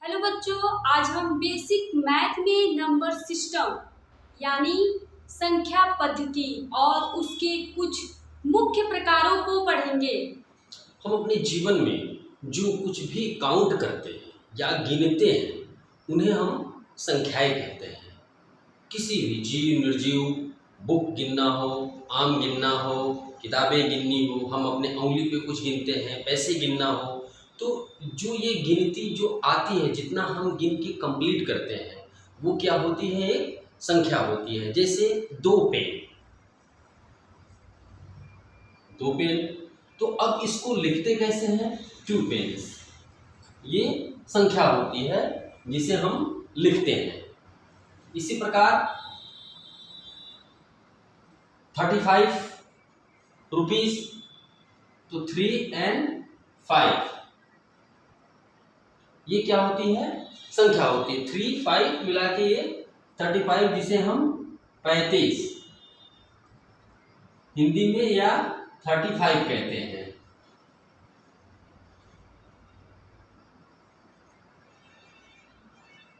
Hello बच्चों, आज हम बेसिक मैथ में नंबर सिस्टम यानी संख्या पद्धति और उसके कुछ मुख्य प्रकारों को पढ़ेंगे। हम अपने जीवन में जो कुछ भी काउंट करते हैं या गिनते हैं उन्हें हम संख्याएं कहते हैं। किसी भी जीव निर्जीव, बुक गिनना हो, आम गिनना हो, किताबें गिननी हो, हम अपने उंगली पे कुछ गिनते हैं, पैसे गिनना हो, तो जो ये गिनती जो आती है, जितना हम गिन के कंप्लीट करते हैं वो क्या होती है, एक संख्या होती है। जैसे दो पेन, तो अब इसको लिखते कैसे हैं, 2 पेन्स। ये संख्या होती है जिसे हम लिखते हैं। इसी प्रकार 35 रुपीज, तो 3 and 5 ये क्या होती है, संख्या होती है। 3 5 मिला के ये 35, जिसे हम 35 हिंदी में या 35 कहते हैं।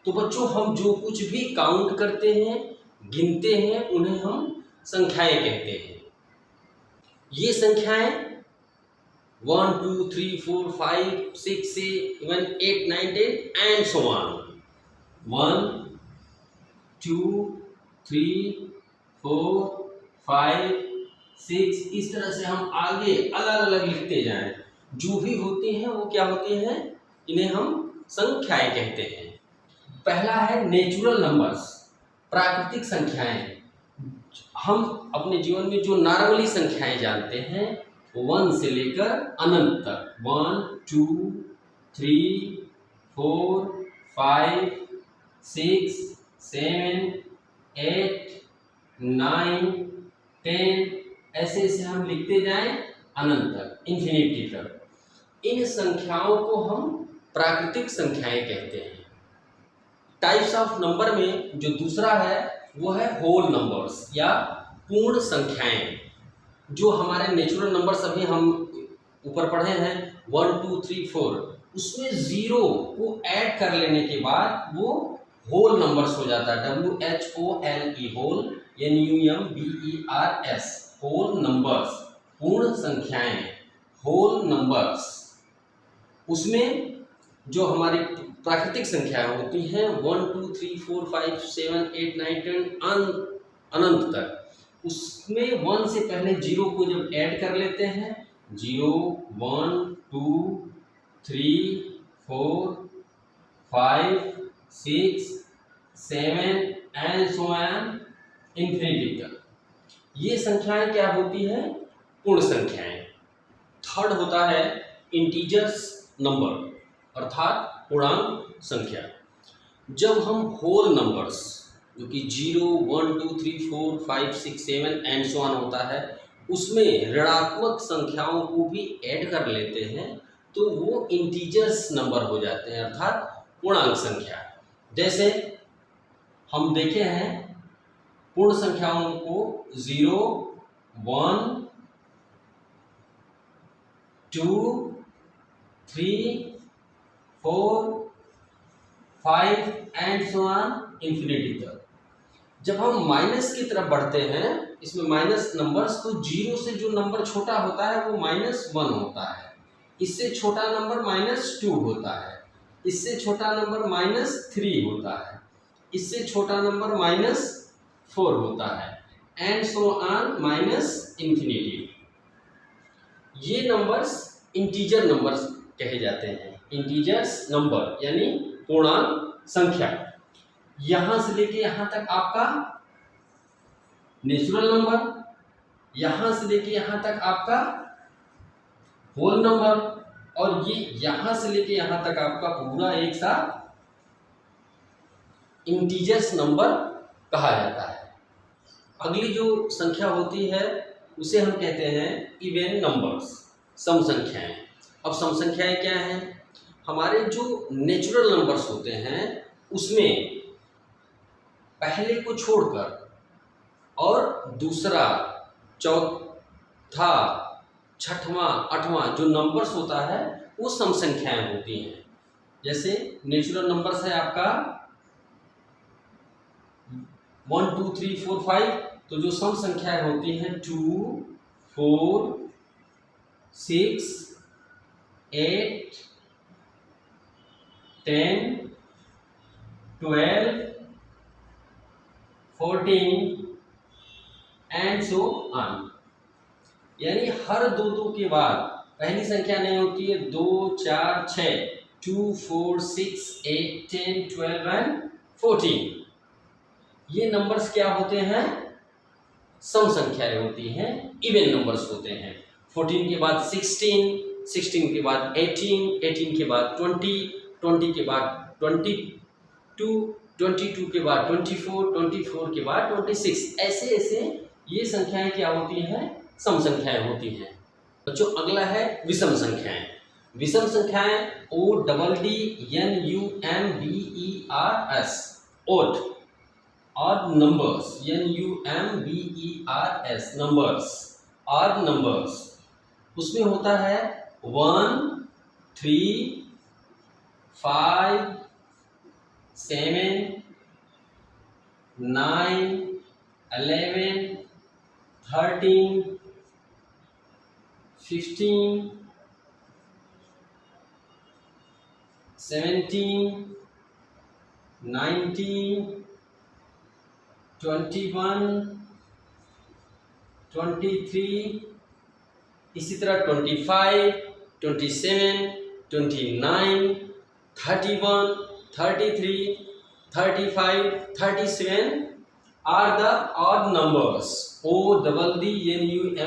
तो बच्चों, हम जो कुछ भी काउंट करते हैं, गिनते हैं, उन्हें हम संख्याएं कहते हैं। ये संख्याएं 1 2 3 4 5 6 7 8 9 10 एंड सो ऑन। 1 2 3 4 5 6, इस तरह से हम आगे अलग अलग लिखते जाएं। जो भी होते हैं वो क्या होते हैं, इन्हें हम संख्याएं कहते हैं। पहला है नेचुरल नंबर्स, प्राकृतिक संख्याएं। हम अपने जीवन में जो नॉर्मली संख्याएं जानते हैं, 1 से लेकर अनंत तक, 1 2 3 4 5 6 7 8 9 10, ऐसे ऐसे हम लिखते जाएं अनंत तक, इन्फिनिटी तक। इन संख्याओं को हम प्राकृतिक संख्याएं कहते हैं। टाइप्स ऑफ नंबर में जो दूसरा है वो है होल नंबर्स या पूर्ण संख्याएं। जो हमारे नेचुरल नंबर्स अभी हम ऊपर पढ़े हैं 1 2 3 4, उसमें जीरो को ऐड कर लेने के बाद वो होल नंबर्स हो जाता है। WHOLE, whole, NUMBERS, whole numbers, पूर्ण संख्याएं, होल नंबर्स। उसमें जो हमारी प्राकृतिक संख्याएं होती हैं 1 2 3 4 5 7 8 9 10 अनंत तक, उसमें 1 से पहले जीरो को जब ऐड कर लेते हैं, 0 1 2 3 4 5 6 7 एंड सो ऑन इन्फिनिटी तक, ये संख्याएं क्या होती है, पूर्ण संख्याएं। थर्ड होता है इंटीजर्स नंबर, अर्थात पूर्णांक संख्या। जब हम होल नंबर्स, जो कि 0 1 2 3 4 5 6 7 एंड सो ऑन होता है, उसमें ऋणात्मक संख्याओं को भी ऐड कर लेते हैं, तो वो इंटीजर्स नंबर हो जाते हैं, अर्थात पूर्णांक संख्या। जैसे हम देखे हैं पूर्ण संख्याओं को 0 1 2 3 4 5 एंड सो ऑन इन्फिनिटी तक। जब हम माइनस की तरफ बढ़ते हैं, इसमें माइनस नंबर्स, तो 0 से जो नंबर छोटा होता है वो -1 होता है, इससे छोटा नंबर -2 होता है, इससे छोटा नंबर -3 होता है, इससे छोटा नंबर -4 होता है, एंड सो ऑन इन्फिनिटी। ये नंबर्स इंटीजर नंबर्स कहे जाते हैं। इंटीजर्स नंबर यानी पूर्णांक संख्या। यहां से लेके यहां तक आपका नेचुरल नंबर, यहां से लेके यहां तक आपका होल नंबर, और ये यहां से लेके यहां तक आपका पूरा एक साथ इंटीजर्स नंबर कहा जाता है। अगली जो संख्या होती है उसे हम कहते हैं इवन नंबर्स, सम संख्याएं। अब सम संख्याएं क्या हैं, हमारे जो नेचुरल नंबर्स होते हैं उसमें पहले को छोड़कर और दूसरा, चौथा, छठवां, आठवां जो नंबर्स होता है वो सम संख्याएं होती हैं। जैसे नेचुरल नंबर्स है आपका 1 2 3 4 5, तो जो सम संख्याएं होती हैं 2 4 6 8 10 12 14 एंड सो ऑन। यानी हर दो के बाद पहली संख्या नहीं होती है 2 4 6, 2 4 6 8 10 12 एंड 14। ये नंबर्स क्या होते हैं? सम संख्याएं होती हैं, इवन नंबर्स होते हैं। 14 के बाद 16, 16 के बाद 18, 18 के बाद 20, 20 के बाद 22, 22 के बाद 24, 24 के बाद 26। ऐसे ऐसे ये संख्याएं क्या होती हैं? सम संख्याएं होती हैं। बच्चों अगला है विषम संख्याएं। विषम संख्याएं ODDNUMBERS, ओड, और नंबर्स NUMBERS, नंबर्स, और नंबर्स। उसमें होता है 1 3 5 7 9 11 13 15 17 19 21 23, इसी तरह 25 27 29 31 33 35 37 are the odd numbers, ODDNUMBERS.